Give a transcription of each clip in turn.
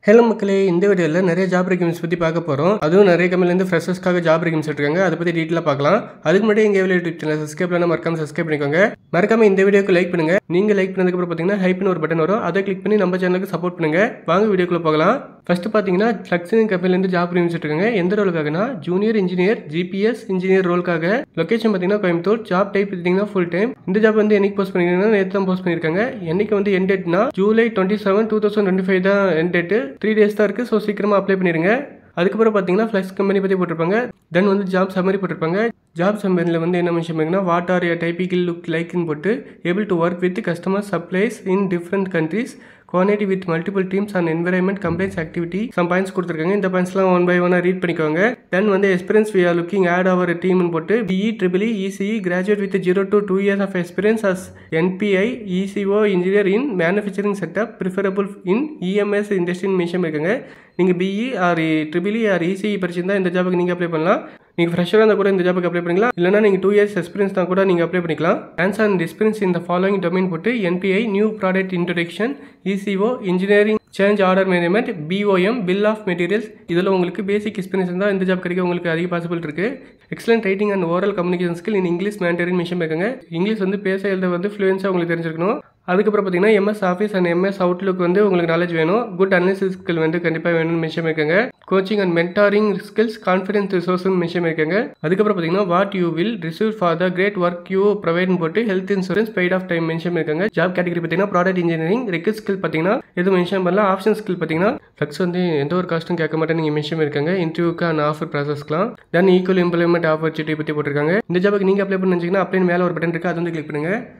Hello மக்களே, இந்த வீடியோவில் நிறைய ஜாப் ரெக்யூமெண்ட்ஸ் பற்றி பார்க்க போகிறோம். அதுவும் நிறைய கம்பெனிலேருந்து ஃப்ரெஷர்ஸ்க்காக ஜாப் ரெக்யூமெண்ட்ஸ் இருக்காங்க. அதை பற்றி டீட்டெயிலாக பார்க்கலாம். அதுக்கு முன்னாடி எங்கள் யூடியூப் சேனல் சப்ஸ்கிரைப் பண்ணால் மறக்காம சப்ஸ்கிரைப் பண்ணிக்கோங்க. மறக்காம இந்த வீடியோக்கு லைக் பண்ணுங்கள். நீங்கள் லைக் பண்ணதுக்கப்புறம் பார்த்தீங்கன்னா ஹைப்னு ஒரு பட்டன் வரும். அதை கிளிக் பண்ணி நம்ம சேனலுக்கு சப்போர்ட் பண்ணுங்கள். வாங்க வீடியோக்குள்ளே போகலாம். ஃபர்ஸ்ட் பார்த்தீங்கன்னா ஃப்ளக்ஸிங் கம்பெனிலேருந்து ஜாப் ரெக்யூமெண்ட்ஸ் இருக்காங்க. எந்த ரோலுக்காகனா ஜூனியர் இன்ஜினியர் ஜிபிஎஸ் இன்ஜினியர் ரோலுக்காக. லொகேஷன் பார்த்தீங்கன்னா கோயம்புத்தூர். ஜாப் டைப் பார்த்தீங்கன்னா ஃபுல் டைம். இந்த ஜாப் வந்து என்னைக்கு போஸ்ட் பண்ணிருக்காங்கன்னா நேற்று தான் போஸ்ட் பண்ணியிருக்காங்க. என்னைக்கு வந்து எண்ட் டேட்னா ஜூலை 27, 2025 தான் எண்ட் டேட்டு. 3 days தான் இருக்குது. ஸோ சீக்கிரமாக அப்ளை பண்ணிடுங்க. அதுக்கப்புறம் பார்த்தீங்கன்னா ஃப்ளெக்ஸ் கம்பெனி பற்றி போட்டிருப்பாங்க. தென் வந்து ஜாப் சம்மரி போட்டிருப்பாங்க. ஜாப் சம்மரியில் வந்து என்ன மென்ஷன் பண்ணிங்கன்னா what are your typical look லைக்னு போட்டு able to work with customer supplies in different countries coordinate with multiple teams and environment complaints activity some points கொடுத்துருக்காங்க. இந்த பாயிண்ட்ஸ்லாம் ஒன் பை ஒன்னாக ரீட் பண்ணிக்கோங்க. தென் வந்து experience we are looking at our டீம்னு போட்டு BE triple ECE graduate with 0 to 2 years of experience as NBI ECO engineer in manufacturing setup preferable in EMS இண்டஸ்ட்ரின்னு mention பண்ணிக்கோங்க. நீங்கள் BE or triple or ECE படிச்சிருந்தா இந்த ஜாபுக்கு நீங்கள் apply பண்ணலாம். நீங்கள் ஃப்ரெஷராக இருந்தால் கூட இந்த ஜாபுக்கு அப்ளை பண்ணிக்கலாம். இல்லைனா நீங்கள் 2 years எக்ஸ்பீரியன்ஸ் தான் கூட நீங்கள் அப்ளை பண்ணிக்கலாம். ஹேண்ட்ஸ் அண்ட் எக்ஸ்பீரியன்ஸ் இந்த ஃபாலோயிங் டொமைன் போட்டு NPI new product introduction ECO engineering change order management BOM bill of materials இதில் உங்களுக்கு பேசிக் எக்ஸ்பீரியன்ஸ் தான் இந்த ஜாப் கிடைக்க உங்களுக்கு அதிக பாசிபிள் இருக்குது. Excellent writing and oral communication skill in English மேண்டரின் mention இருக்காங்க. இங்கிலீஷ் வந்து பேச எழுத வந்து ஃப்ளூயன்ஸாக உங்களுக்கு தெரிஞ்சிருக்கணும். அதுக்கப்புறம் பார்த்தீங்கன்னா MS office and MS Outlook வந்து உங்களுக்கு நாலேஜ் வேணும். குட் அனாலிசிஸ் ஸ்கில் வந்து கண்டிப்பாக வேணும்னு மென்ஷன் இருக்காங்க. Coaching and mentoring skills confidence ரிசோர்ஸ்னு மென்ஷன் இருக்காங்க. அதுக்கப்புறம் பார்த்தீங்கன்னா what you will receive for the great work you ப்ரொவைட்னு போட்டு health insurance paid off time mention இருக்காங்க. ஜாப் கேட்டகரி பார்த்தீங்கன்னா ப்ராடக்ட் இன்ஜினியரிங். ரெக்வஸ்ட் ஸ்கில் பார்த்தீங்கன்னா எதுவும் மென்ஷன் பண்ணல. ஆப்ஷன் ஸ்கில் பார்த்தீங்கன்னா ஃப்ளெக்ஸ் வந்து எந்த ஒரு காஸ்ட்டும் கேட்க மாட்டேன் நீங்கள் மென்ஷன் இருக்காங்க. இன்டர்வியூக்கு அண்ட் ஆஃபர் ப்ராசஸ்க்கலாம். தென் ஈக்குவல் எம்ப்ளாய்மெண்ட் ஆப்பர்ச்சுனிட்டி பற்றி போட்டிருக்காங்க. இந்த ஜாபுக்கு நீங்கள் அப்ளை பண்ணிங்கன்னா அப்ளை மேலே ஒரு பட்டன் இருக்குது. அது வந்து கிளிக் பண்ணுங்க.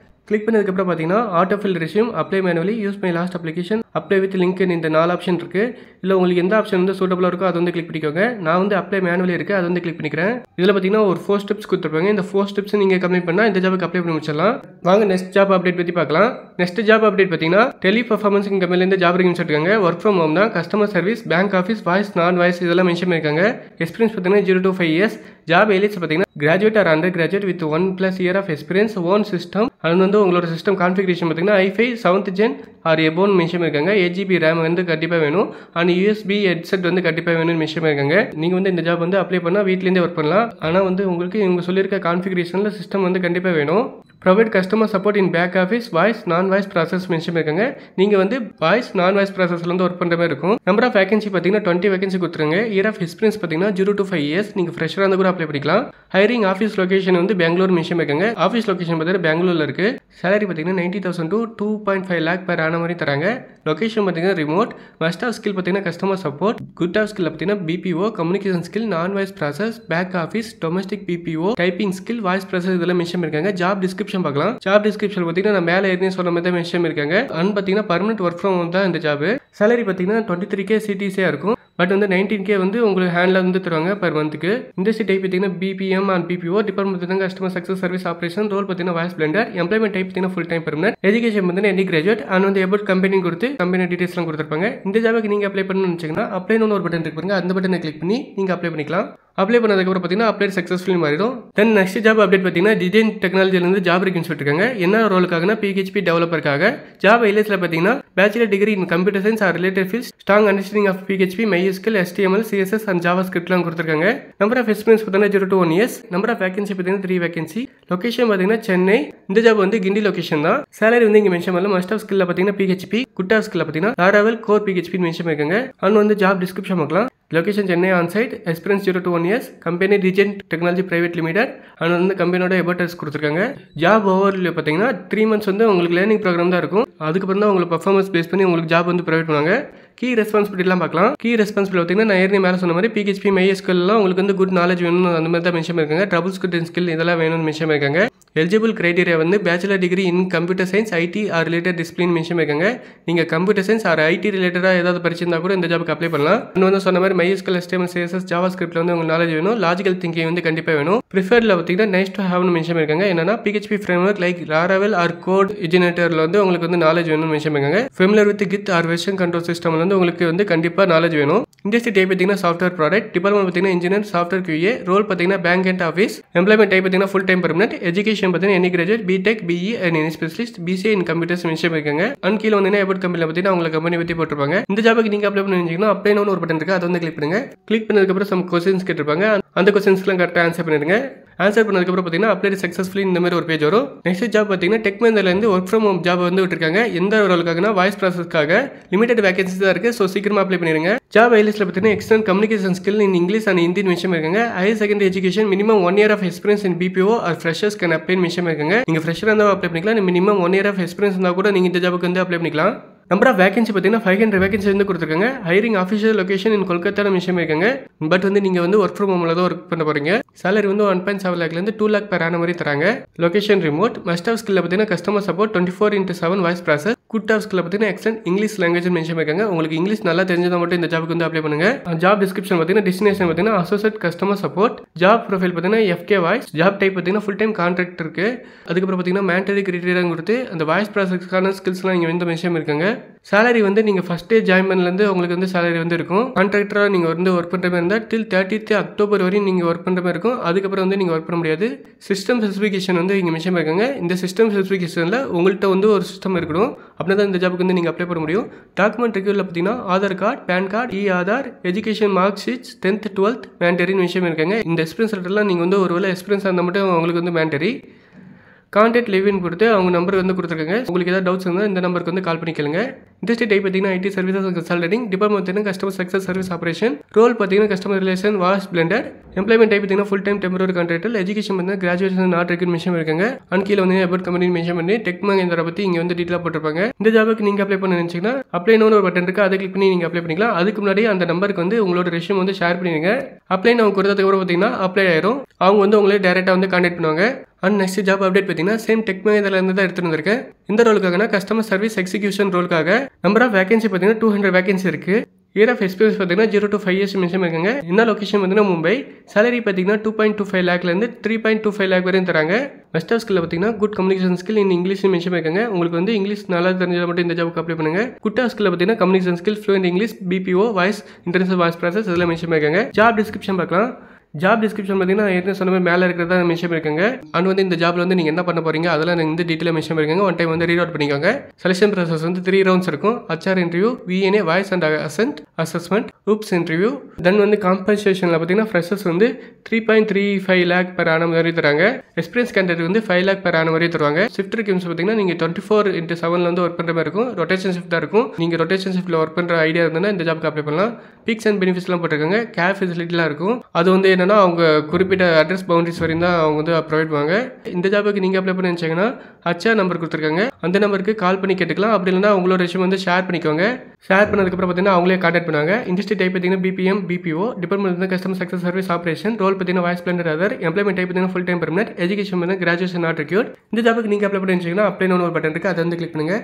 கிளிக் பண்ணதுக்கப்புறம் பார்த்தீங்கன்னா auto fill resume apply manually use my last application apply with link இந்த 4 ஆப்ஷன் இருக்குது. இல்லை உங்களுக்கு எந்த ஆப்ஷன் வந்து சூட்டபுளாக இருக்கோ அது வந்து கிளிக் பண்ணிக்கோங்க. நான் வந்து அப்ளை மேனுவலி இருக்குது அது வந்து கிளிக் பண்ணிக்கிறேன். இதில் பார்த்தீங்கன்னா ஒரு 4 ஸ்டெப்ஸ் கொடுத்துருப்பாங்க. இந்த 4 ஸ்டெப்ஸ் நீங்கள் கம்ப்ளீட் பண்ணால் இந்த ஜாபுக்கு அப்ளை பண்ணி முடிச்சிடலாம். வாங்க நெக்ஸ்ட் ஜாப் அப்டேட் பற்றி பார்க்கலாம். நெக்ஸ்ட் ஜாப் அப்டேட் பார்த்தீங்கன்னா டெலி பர்ஃபார்மன்ஸ் கம்பெனிலேருந்து ஜாப் ரெக்யூமெண்ட்ஸ் இருக்காங்க. ஒர்க் ஃப்ரம் ஹோம் தான். Customer service back office voice non voice இதெல்லாம் மென்ஷன் பண்ணியிருக்காங்க. எக்ஸ்பீரியன்ஸ் பார்த்தீங்கன்னா 0 to 5 years. ஜாப் எலிஜிபிள் பார்த்தீங்கன்னா graduate or undergraduate with 1+ year of experience own system. அது வந்து உங்களோட சிஸ்டம் கான்ஃபிகரேஷன் பார்த்தீங்கன்னா i5 7th gen R எபோன் mention இருக்காங்க. 8GB RAM வந்து கண்டிப்பாக வேணும். அண்ட் யூஎஸ்பி ஹெட்செட் வந்து கண்டிப்பாக வேணும்னு மென்ஷன் இருக்காங்க. நீங்கள் வந்து இந்த ஜாப் வந்து அப்ளை பண்ணால் வீட்லேருந்தே ஒர்க் பண்ணலாம். ஆனால் வந்து உங்களுக்கு இவங்க சொல்லியிருக்க கான்ஃபிகரேஷனில் சிஸ்டம் வந்து கண்டிப்பாக வேணும். Provide customer support in back office voice non voice process mention இருக்காங்க. நீங்கள் வந்து வாய்ஸ் நான் வாய்ஸ் ப்ராசஸில் வந்து ஒர்க் பண்ணுற மாதிரி இருக்கும். நம்பர் ஆஃப் வேகன்சி பார்த்தீங்கன்னா 20 வேகன்சி கொடுத்துருங்க. இயர் ஆஃப் எக்ஸ்பீரியன்ஸ் பார்த்தீங்கன்னா 0 to 5 years. நீங்கள் ஃப்ரெஷராக இருந்தால் கூட அப்ளை பண்ணிக்கலாம். ஹைரிங் ஆஃபீஸ் லொகேஷன் வந்து பெங்களூர் மென்ஷன் இருக்காங்க. ஆஃபீஸ் லொகேஷன் பார்த்தீங்கன்னா பெங்களூரில் இருக்குது. சேலரி பார்த்தீங்கன்னா 90,000 to 2.5 lakh per annum மாதிரி தராங்க. லொகேஷன் பார்த்தீங்கன்னா ரிமோட். மஸ்ட் ஆஃப் ஸ்கில் பார்த்தீங்கன்னா customer support. Good of skill பார்த்தீங்கன்னா BPO communication skill non voice process back office domestic BPO typing skill voice process இதெல்லாம் மென்ஷன் இருக்காங்க. ஜாப் டிஸ்கிரிப்ஷன் பார்க்கலாம். Job description பார்த்தீங்கன்னா நான் மேலே ஏற்கனவே சொன்ன மாதிரி தான் மென்ஷன் இருக்காங்க. அண்ட் பார்த்தீங்கன்னா பர்மனெண்ட் ஒர்க் ஃப்ரம் ஹோம் தான் இந்த ஜாப். சேலரி பார்த்தீங்கன்னா 23K சிடிசியாக இருக்கும். பட் வந்து 19K வந்து உங்களுக்கு ஹேண்டில் வந்து தருவாங்க பர் மந்த்துக்கு. இண்டஸ்ட்ரி டைப் பார்த்தீங்கன்னா பிபிஎம் அண்ட் பிபிஓ. டிபார்ட்மெண்ட் பார்த்தீங்கன்னா customer success service operation. Role பார்த்தீங்கன்னா வாய்ஸ் பிளண்டர். எம்ப்ளாய்மெண்ட் டைப் பார்த்தீங்கன்னா ஃபுல் டைம் பெர்மனன்ட். எஜுகேஷன் பார்த்தீங்கன்னா எனி கிராஜுவேட் அண்ட் வந்து எபோட் கம்பெனி கொடுத்து கம்பெனி டீடைல்ஸ்லாம் கொடுத்துருப்பாங்க. இந்த ஜாபுக்கு நீங்கள் அப்ளை பண்ணணும்னு வச்சிங்கன்னா அப்ளைன்னு ஒரு பட்டன் இருக்கு பாருங்க. அந்த பட்டனை கிளிக் பண்ணி நீங்கள் அப்ளை பண்ணிக்கலாம். அப்ளை பண்ணதுக்கப்புறம் பார்த்தீங்கன்னா அப்ளை சக்ஸஸ்ஃபுல்லி மாறிடும். தென் நெக்ஸ்ட் ஜாப் அப்டேட் பார்த்தீங்கன்னா டிசைன் டெக்னாலஜிலேருந்து ஜாப் ரெக்யூமெண்ட்ஸ் விட்டுருக்காங்க. என்ன ரோலுக்காகனா PHP டெவலப்பருக்காக. ஜாப் ஐலேஸில் பார்த்தீங்கன்னா bachelor degree in computer science or related fields strong understanding of PHP MySQL HTML CSS and java ஸ்கிரிப்ட்லாம் கொடுத்துருக்காங்க. நம்பர் ஆஃப் எக்ஸ்பீரியன்ஸ் பார்த்தீங்கன்னா 0 to 1 years. Number of vacancy பார்த்தீங்கன்னா 3 வேகன்சி. லொகேஷன் பார்த்தீங்கன்னா சென்னை. இந்த ஜாப் வந்து கிண்டி லொகேஷன் தான். சேலரி வந்து இங்கே மென்ஷன் பண்ணல. மஸ்ட் ஆஃப் ஸ்கில்ல பார்த்தீங்கன்னா PHP குட் ஆஃப் ஸ்கில்ல பார்த்தீங்கன்னா லாராவெல் கோர் PHP மென்ஷன் பண்ணிருக்காங்க. அண்ட் வந்து ஜாப் டிஸ்கிரிப்ஷன் பார்க்கலாம். Location Chennai onsite. Experience 0 to 1 years. Company design technology private limited. And வந்து கம்பெனியோட எபோட்டர்ஸ் கொடுத்துருக்காங்க. ஜாப் ஓவர்ல பார்த்தீங்கன்னா 3 months வந்து உங்களுக்கு லேர்னிங் ப்ரோக்ராம் தான் இருக்கும். அதுக்கப்புறம் தான் உங்களுக்கு பர்ஃபார்மன்ஸ் பேஸ் பண்ணி உங்களுக்கு ஜாப் வந்து ப்ரொவைட் பண்ணுவாங்க. கீ ரெஸ்பான்சிபிலிட்டிலாம் பார்க்கலாம். கீ ரெஸ்பான்சிபிலிட்டி பார்த்தீங்கன்னா நான் ஏற்கனவே மேலே சொன்ன மாதிரி PHP MySQLலாம் உங்களுக்கு வந்து குட் நாலேஜ் வேணும் அந்த மாதிரி தான் மென்ஷன் இருக்காங்க. ட்ரபிள் ஷூட்டிங் ஸ்கில் இதெல்லாம் வேணும்னு மென்ஷன் இருக்காங்க. எலிஜிபிள் கிரைட்டீரியா வந்து bachelor degree in computer science IT or related discipline mention இருக்காங்க. நீங்கள் கம்ப்யூட்டர் சயின்ஸ் ஆர் ஐடி ரிலேட்டடாக ஏதாவது படிச்சிருந்தா கூட இந்த ஜாபுக்கு அப்ளை பண்ணலாம். இன்னும் வந்து சொன்ன மாதிரி MySQL HTML CSS ஜாவா ஸ்கிரிப்ட்ல வந்து உங்களுக்கு நாலேஜ் வேணும். லாஜிக்கல் திங்கிங் வந்து கண்டிப்பாக வேணும். ப்ரிஃபர்டில் பார்த்தீங்கன்னா நைஸ் டு ஹேவ்னு மென்ஷன் இருக்காங்க. என்னன்னா PHP framework like Laravel or code இஜினேட்டரில் வந்து உங்களுக்கு வந்து நாலேஜ் வேணும்னு மென்ஷன் இருக்காங்க. Familiar with git or version control system வந்து உங்களுக்கு வந்து கண்டிப்பாக நாலேஜ் வேணும். இண்டஸ்ட்ரி டைப் பார்த்தீங்கன்னா சாஃப்ட்வேர் ப்ராடக்ட், டிபார்ட்மெண்ட் பார்த்தீங்கன்னா இன்ஜினியர் சாஃப்ட்வேர் QA, ரோல் பார்த்தீங்கன்னா bank and office, employment type பார்த்தீங்கன்னா ஃபுல் டைம் பெர்மனன்ட், எஜுகேஷன் பார்த்தீங்கன்னா any graduate, BTech, BE and any specialist, BCA in computers mention இருக்காங்க. அண்ட் கீழே வந்து about கம்பெனியில் பார்த்தீங்கன்னா உங்களை கம்பெனி பற்றி போட்டிருப்பாங்க. இந்த ஜாபுக்கு நீங்கள் அப்ளை பண்ணி அப்ளை நோன்னு ஒரு பட்டன் இருக்கு, அதை வந்து கிளிக் பண்ணுங்க. கிளிக் பண்ணதுக்கப்புறம் சம் கொஸ்டின்ஸ் கேட்டிருப்பாங்க. அந்த கொஸ்டின்ஸ்லாம் கரெக்டாக ஆன்சர் பண்ணிடுங்க. ஆன்சர் பண்ணதுக்கப்புறம் பார்த்தீங்கன்னா அப்ளை சக்ஸஸ்ஃபுல்லி இந்த மாதிரி ஒரு பேஜ் வரும். நெக்ஸ்ட் ஜாப் பார்த்தீங்கன்னா டெக் மஹிந்திராலேருந்து ஒர்க் ஃப்ரம் ஹோம் ஜாப் வந்து விட்டுருக்காங்க. எந்த ரோலுக்காகனா வாய்ஸ் ப்ராசஸ்க்காக லிமிடெட் வேகன்சி தான் இருக்குது. ஸோ சீக்கிரமாக அப்ளை பண்ணிடுங்க. ஜாப் ஐலிஸ்ட்டில் பார்த்தீங்கன்னா external communication skill in English and Hindi mention இருக்காங்க. Higher secondary education minimum 1 year of experience in BPO or freshers can apply mention இருக்காங்க. நீங்கள் ஃப்ரெஷராக இருந்தால் அப்ளை பண்ணிக்கலாம். மினிமம் 1 year ஆஃப் எக்ஸ்பீரியன்ஸ் இருந்தால் கூட நீங்கள் இந்த ஜாபுக்கு வந்து அப்ளை பண்ணிக்கலாம். நம்பர் ஆஃப் வேகன்சி பார்த்தீங்கன்னா 500 வேகன்சி வந்து கொடுத்துருக்காங்க. ஹைரிங் ஆஃபீஷியல் லொகேஷன் இன் கொல்கத்தா மென்ஷன் இருக்காங்க. பட் வந்து நீங்கள் வந்து ஒர்க் ஃப்ரம் ஹோமில் தான் ஒர்க் பண்ண போறீங்க. சேலரி வந்து 1.7 lakhலேருந்து 2 lakh per annum வரை தராங்க. Location remote. Must of skill பார்த்தீங்கன்னா customer support 24/7 voice process. Good of skill பார்த்தீங்கன்னா எக்ஸலன்ட் இங்கிலீஷ் லாங்குவேஜ் மென்ஷன் இருக்காங்க. உங்களுக்கு இங்கிலீஷ் நல்லா தெரிஞ்சதை மட்டும் இந்த ஜாபுக்கு வந்து அப்ளை பண்ணுங்க. ஜாப் டிஸ்கிரிப்ஷன் பார்த்தீங்கன்னா டெஸ்டினேஷன் பார்த்தீங்கன்னா associate customer support. Job profile பார்த்தீங்கன்னா FK வாய்ஸ். ஜாப் டைப் பார்த்தீங்கன்னா ஃபுல் டைம் கான்ட்ராக்ட் இருக்கு. அதுக்கப்புறம் பார்த்தீங்கன்னா மேண்டரி கிரைட்டீரியா கொடுத்து அந்த வாய்ஸ் ப்ராசஸ்க்கான ஸ்கில்ஸ்லாம் இங்கே வந்து மென்ஷன் இருக்காங்க. சேலரி வந்து நீங்கள் ஃபர்ஸ்ட் டே ஜாயின் பண்ணலேருந்து உங்களுக்கு வந்து சேலரி வந்து இருக்கும். கான்ட்ராக்டராக நீங்கள் வந்து ஒர்க் பண்ணுற மாதிரி இருந்தால் டில் 30th October வரையும் நீங்கள் ஒர்க் பண்ணுற மாதிரி இருக்கும். அதுக்கப்புறம் வந்து நீங்கள் ஒர்க் பண்ண முடியாது. சிஸ்டம் ஸ்பெசிஃபிகேஷன் வந்து இங்கே மென்ஷன் இருக்காங்க. இந்த சிஸ்டம் ஸ்பெசிஃபிகேஷனில் உங்கள்கிட்ட வந்து ஒரு சிஸ்டம் இருக்கணும். அப்படின்னா தான் இந்த ஜாபுக்கு வந்து நீங்கள் அப்ளை பண்ண முடியும். டாக்குமெண்ட் ரெக்யூரில் பார்த்தீங்கன்னா Aadhaar card, PAN card, Aadhaar, education mark sheets, 10th 12th மேண்டரின்னு விஷயம் இருக்காங்க. இந்த எக்ஸ்பீரியன்ஸ் லெட்டர்லாம் நீங்கள் வந்து ஒரு வேளை எக்ஸ்பீரியன்ஸ் இருந்தால் மட்டும் உங்களுக்கு வந்து மேண்டரி. கான்டாக்ட் லிவின் கொடுத்து அவங்க நம்பர் வந்து கொடுத்துருக்காங்க. உங்களுக்கு ஏதாவது டவுட்ஸ் இருந்தால் இந்த நம்பருக்கு வந்து கால் பண்ணி கேளுங்க. இண்டஸ்ட்ரி டைப் பார்த்தீங்கன்னா IT சர்வீசஸ் கன்சல்டிங், டிபார்ட்மெண்ட் பார்த்தீங்கன்னா customer success service operation, role பார்த்தீங்கன்னா customer relation voice blended, employment type பார்த்தீங்கன்னா full time temporary contractor, education பார்த்தீங்கன்னா கிராஜுவேஷன் நாட் ரெக்யூர் மென்ஷன் இருக்காங்க. அண்ட் கீழே வந்து அபவுட் கம்பெனி மென்ஷன் பண்ணி டெக் மஹிந்திரா பற்றி இங்கே வந்து டீட்டெயிலாக போட்டிருப்பாங்க. இந்த ஜாபுக்கு நீங்கள் அப்ளை பண்ண நினச்சிங்கன்னா அப்ளை நோன்னு ஒரு பட்டன் இருக்குது, அதை கிளிக் பண்ணி நீங்கள் அப்ளை பண்ணிக்கலாம். அதுக்கு முன்னாடி அந்த நம்பருக்கு வந்து உங்களோட ரெஷ்யூம் வந்து ஷேர் பண்ணிடுங்க. அப்ளை அவங்க கொடுத்ததுக்கப்புறம் பார்த்தீங்கன்னா அப்ளை ஆயிரும். அவங்க வந்து உங்களே டேரெக்டாக வந்து கான்டாக்ட் பண்ணுவாங்க. அண்ட் நெக்ஸ்ட் ஜாப் அப்டேட் பார்த்தீங்கன்னா சேம் டெக் மஹிந்திராலேருந்து தான் எடுத்துட்டு வந்திருக்கேன். இந்த ரோலுக்காகனா கஸ்டமர் சர்வீஸ் எக்ஸிக்யூஷன் ரோலுக்காக நம்பர் ஆஃப் வேகன்சி பார்த்தீங்கன்னா 200 வேகன்சி இருக்குது. இயர் ஆஃப் எக்ஸ்பீரியன்ஸ் பார்த்தீங்கன்னா 0 to 5 years மென்ஷன் இருக்காங்க. என்ன லொகேஷன் பார்த்தீங்கன்னா மும்பை. சேலரி பார்த்தீங்கன்னா 2.25 lakhலேருந்து 3.25 lakh வரையும் தராங்க. பெஸ்ட் ஆஃப் ஸ்கில் பார்த்தீங்கன்னா good communication skill in English mention இருக்காங்க. உங்களுக்கு வந்து இங்கிலீஷ் நல்லா தெரிஞ்சதை மட்டும் இந்த ஜாபுக்கு அப்ளை பண்ணுங்க. குட் ஆஃப் ஸ்கில் பார்த்தீங்கன்னா communication skill, fluent English, BPO voice, international voice process இதெல்லாம் மென்ஷன் இருக்காங்க. ஜாப் டிஸ்கிரிப்ஷன் பார்க்கலாம். ஜாப் டிஸ்கிரிப்ஷன் பார்த்தீங்கன்னா ஏற்கனவே சொன்ன மாதிரி மேலே இருக்கிறதா மென்ஷன் இருக்காங்க. அண்ட் வந்து இந்த ஜாப்ல வந்து நீங்கள் என்ன பண்ண போறீங்க அதெல்லாம் இந்த டீட்டெயிலாக மென்ஷன் இருக்காங்க. ஒன் டைம் வந்து ரீட் அவுட் பண்ணிக்கோங்க. செலக்ஷன் ப்ராசஸ் வந்து 3 rounds இருக்கும். HR interview, VNA voice and accent assessment, ரூப்ஸ் இன்டர்வியூ. தென் வந்து காம்பன்சேஷனில் பார்த்தீங்கன்னா ஃப்ரெஷர்ஸ் வந்து 3.35 lakh per annum வரை தராங்க. எக்ஸ்பீரியன்ஸ் கேண்டிடேட் வந்து 5 lakh per annum வரை தருவாங்க. ஷிஃப்ட் ரெக்யூம்ஸ் பார்த்தீங்கன்னா நீங்கள் 24/7 வந்து ஒர்க் பண்ணுற மாதிரி இருக்கும். ரொட்டேஷன் ஷிஃப்ட் தான் இருக்கும். நீங்கள் ரொட்டேஷன் ஷிஃப்ட்டில் ஒர்க் பண்ணுற ஐடியா இருந்ததுன்னா இந்த ஜாப்க்கு அப்ளை பண்ணலாம். பிக்ஸ் அண்ட் பெனிஃபிட்ஸ்லாம் போட்டிருக்காங்க. கேப் ஃபெசிலிட்டிலாம் இருக்கும். அது வந்து என்னன்னா அவங்க குறிப்பிட்ட அட்ரஸ் பவுண்டரிஸ் வரையும் தான் அவங்க வந்து ப்ரொவைட் பண்ணுவாங்க. இந்த ஜாபுக்கு நீங்கள் அப்ளை பண்ணி நினச்சிங்கன்னா HR நம்பர் கொடுத்துருக்காங்க. அந்த நம்பருக்கு கால் பண்ணி கேட்டுக்கலாம். அப்படி இல்லைனா உங்களோட ரெஷ்யூம் வந்து ஷேர் பண்ணிக்கோங்க. ஷேர் பண்ணதுக்கப்புறம் பார்த்தீங்கன்னா அவங்களே கான்டாக்ட் பண்ணுவாங்க. இண்டஸ்ட்ரி டைப் பார்த்தீங்கன்னா BPM, BPO, டிபார்ட்மெண்ட் வந்து customer success service operation, role பார்த்தீங்கன்னா voice blender other, employment type பார்த்தீங்கன்னா ஃபுல் டைம் பெர்மனன்ட், எஜுகேஷன் பார்த்தீங்கன்னா கிராஜுவேஷன் நாட் ரெக்யூர்ட். இந்த ஜாபுக்கு நீங்கள் அப்ளை பண்ணி நினச்சிங்கன்னா அப்ளை நோன்னு ஒரு பட்டன் இருக்குது, அதை வந்து கிளிக் பண்ணுங்க.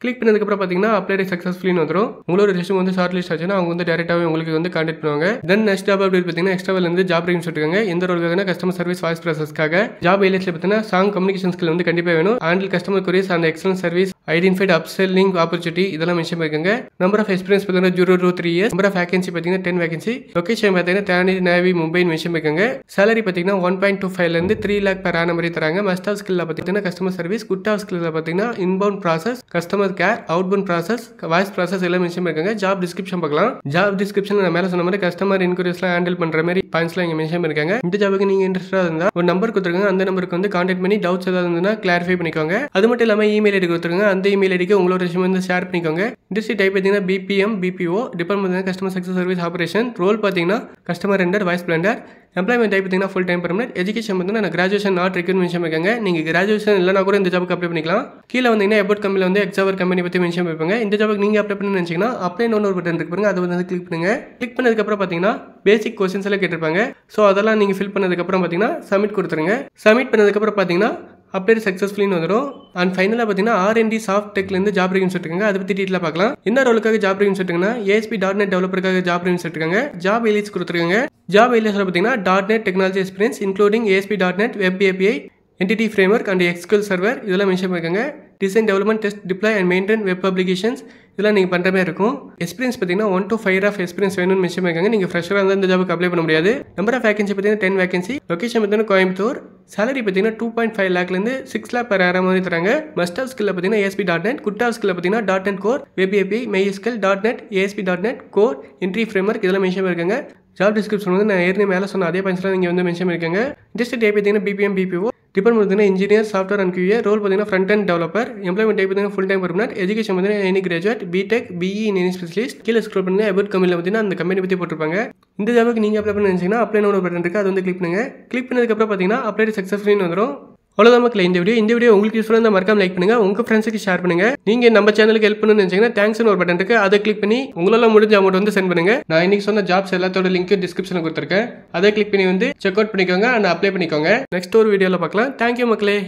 கிளிக் பண்ணதுக்கப்புறம் பார்த்தீங்கன்னா அப்ளை சக்ஸஸ்ஃபுல்லின்னு வந்துடும். உங்களோட ரெஷ்யூம் வந்து ஷார்ட் லிஸ்ட் ஆச்சுன்னா அவங்க வந்து டேரெக்டாகவே உங்களுக்கு வந்து கான்டாக்ட் பண்ணுவாங்க. தென் நெக்ஸ்ட் ஜாப் அப்டேட் பார்த்தீங்கன்னா எக்ஸ்ட்ராவிலேருந்து ஜாப் ரெக்யூம்ஸ் இருக்காங்க. எந்த ரோலுக்காக கஸ்டமர் சர்வீஸ் வாய்ஸ் ப்ராசஸ்க்காக. ஜாப் ஹைலைட்ஸ்ல பார்த்தீங்கன்னா ஸ்ட்ராங் கம்யூனிகேஷன் ஸ்கில் வந்து கண்டிப்பாக வேணும். Handle customer queries and excellent service, identified upselling opportunity இதெல்லாம் மென்ஷன் பண்ணிருக்காங்க. நம்பர் ஆஃப் எக்ஸ்பீரியன்ஸ் பார்த்தீங்கன்னா 0 to 3 years. Number of vacancy பார்த்தீங்கன்னா 10 வேகன்சி. லொகேஷன் பார்த்தீங்கன்னா தேனி, நேவி, மும்பை மென்ஷன் பண்ணிருக்காங்க. சேலரி பார்த்தீங்கன்னா 1.25 3 lakh per annum வரை தராங்க. மஸ்ட் ஆஃப் ஸ்கில் பார்த்தீங்கன்னா customer service, good of skill பார்த்தீங்கன்னா inbound process, customer care, outbound process, voice process எல்லாம் மென்ஷன் பண்ணிருக்காங்க. ஜாப் டிஸ்கிரிப்ஷன் பார்க்கலாம். ஜாப் டிஸ்கிரிப்ஷன் நான் மேலே சொன்ன மாதிரி கஸ்டமர் இன்குவரிஸ்லாம் ஹேண்டில் பண்ற மாதிரி பாயிண்ட்ஸ்லாம் இங்கே மென்ஷன் பண்ணிருக்காங்க. இந்த ஜாபுக்கு நீங்க இன்ட்ரெஸ்டா இருந்தா ஒரு நம்பர் கொடுத்துருக்காங்க. அந்த நம்பருக்கு வந்து கான்டாக்ட் பண்ணி டவுட்ஸ் ஏதாவது இருந்ததுன்னா கிளாரிஃபை பண்ணிக்கோங்க. அது மட்டும் இல்லாமல் இமெயில் ஐடி கொடுத்துருங்க. அந்த இமெயில் ஐடிக்கு உங்களோட ரெஷ்யூம் வந்து ஷேர் பண்ணிக்கோங்க. இண்டஸ்ட்ரி டைப் பார்த்தீங்கன்னா BPM, BPO, department customer success service operation, role பார்த்தீங்கன்னா customer render voice blender, employment type பார்த்தீங்கன்னா ஃபுல் டைம் பெர்மனன்ட், எஜுகேஷன் பார்த்தீங்கன்னா non graduation not required mention பண்ணிருக்காங்க. நீங்கள் கிராஜுவேஷன் இல்லைனா கூட இந்த ஜாபுக்கு அப்ளை பண்ணிக்கலாம். கீழே வந்தீங்கன்னா அபவுட் கம்பெனியில் வந்து எக்ஸாவர் கம்பெனி பற்றி மென்ஷன் பண்ணிருப்பாங்க. இந்த ஜாபுக்கு நீங்கள் அப்ளை பண்ணி நினச்சிங்கன்னா அப்ளை நோன்னு ஒரு பட்டன் இருக்கு பாருங்க, அதை வந்து கிளிக் பண்ணுங்க. கிளிக் பண்ணதுக்கப்புறம் பார்த்தீங்கன்னா பேசிக் கொஸ்டின்ஸ் எல்லாம் கேட்டிருப்பாங்க. ஸோ அதெல்லாம் நீங்கள் ஃபில் பண்ணதுக்கப்புறம் பார்த்தீங்கன்னா சப்மிட் கொடுத்துருங்க. சப்மிட் பண்ணதுக்கப்புறம் பார்த்தீங்கன்னா அப்டேட் சக்ஸஸ்ஃபுல்லின்னு வந்துடும். அண்ட் ஃபைனலாக பார்த்தீங்கன்னா R&D சாஃப்ட் டெக்லேருந்து ஜாப் ரெக்யூம்ஸ் எடுத்துருக்காங்க. அதை பற்றி டீட்டெயிலாக பார்க்கலாம். என்ன ரோலுக்காக ஜாப் ரெக்யூம்ஸ் எடுத்துங்கன்னா ASP.NET டெவலப்பருக்காக ஜாப் ரெக்யூம்ஸ் எடுத்துருக்காங்க. ஜாப் ஹைலைட்ஸ் கொடுத்துருக்காங்க. ஜாப் ஹைலைட்ஸில் பார்த்தீங்கன்னா .NET technology experience including ASP.NET web API, entity framework and SQL server இதெல்லாம் மென்ஷன் பண்ணிருக்காங்க. Design, development, test, deploy and maintain web applications இதெல்லாம் நீங்கள் பண்ணுற மாதிரி இருக்கும். எக்ஸ்பீரியன்ஸ் பார்த்தீங்கன்னா 1 to 5 years ஆஃப் எக்ஸ்பீரியன்ஸ் வேணும்னு மென்ஷன் பண்ணிருக்காங்க. நீங்கள் ஃப்ரெஷராக இருந்தால் இந்த ஜாபுக்கு அப்ளை பண்ண முடியாது. நம்பர் ஆஃப் வேகன்சி பார்த்தீங்கன்னா 10 வேகன்சி. லொகேஷன் பார்த்தீங்கன்னா கோயம்புத்தூர். சேலரி பார்த்தீங்கன்னா 2.5 lakhலேருந்து 6 lakh per annum மாதிரி தராங்க. மஸ்ட் ஆஃப் ஸ்கில் பார்த்தீங்கன்னா ASP.NET, குட் ஆஃப் ஸ்கில் பார்த்தீங்கன்னா .NET Core, Web API, MySQL, .NET, ASP.NET, Core, Entry Framework இதெல்லாம் மென்ஷன் பண்ணிருக்காங்க. ஜாப் டிஸ்கிரிப்ஷன் வந்து நான் ஏற்கனவே மேலே சொன்ன அதே பாயிண்ட்ஸ்லாம் நீங்கள் வந்து மென்ஷன் பண்ணிருக்காங்க. இண்டஸ்ட்ரி டைப் பார்த்தீங்கன்னா BPM, BPO. டிபார்ட்மெண்ட் பார்த்தீங்கன்னா engineer, software and QA. Role பார்த்தீங்கன்னா front and developer. Employment type பார்த்தீங்கன்னா ஃபுல் டைம் பர்மனன்ட். எஜுகேஷன் பார்த்தீங்கன்னா any graduate, BTech, BE in any specialist. கீழே ஸ்க்ரோல் பண்ணுங்க. அபவுட் கம்பெனியில் பார்த்தீங்கன்னா அந்த கம்பெனி பற்றி போட்டிருப்பாங்க. இந்த ஜாபுக்கு நீங்கள் அப்ளை பண்ண நினச்சிங்கன்னா அப்ளை நோட் பட்டன் இருக்குது, அது வந்து கிளிக் பண்ணுங்க. கிளிக் பண்ணதுக்கப்புறம் பார்த்தீங்கன்னா அப்ளை சக்ஸஸ்ஃபுல்னு வந்துடும். அவ்வளோதான் மக்களே இந்த வீடியோ உங்களுக்கு யூஸ்ஃபுல்லாக இருந்தால் மறக்காம லைக் பண்ணுங்க, உங்கள் ஃப்ரெண்ட்ஸுக்கு ஷேர் பண்ணுங்க. நீங்கள் நம்ம சேனலுக்கு ஹெல்ப் பண்ணணும்னு நினச்சிங்கன்னா தேங்க்ஸ்னு ஒரு பட்டன் இருக்குது, அதை கிளிக் பண்ணி உங்களால் முடிஞ்ச அமௌண்ட் வந்து சென்ட் பண்ணுங்க. நான் இன்னைக்கு சொன்ன ஜாப்ஸ் எல்லாத்தோட லிங்க் டிஸ்கிரிப்ஷனில் கொடுத்துருக்கேன், அதை கிளிக் பண்ணி வந்து செக் அவுட் பண்ணிக்கோங்க அண்ட் அப்ளை பண்ணிக்கோங்க. நெக்ஸ்ட் ஒரு வீடியோவில் பார்க்கலாம். தேங்க்யூ மக்களே.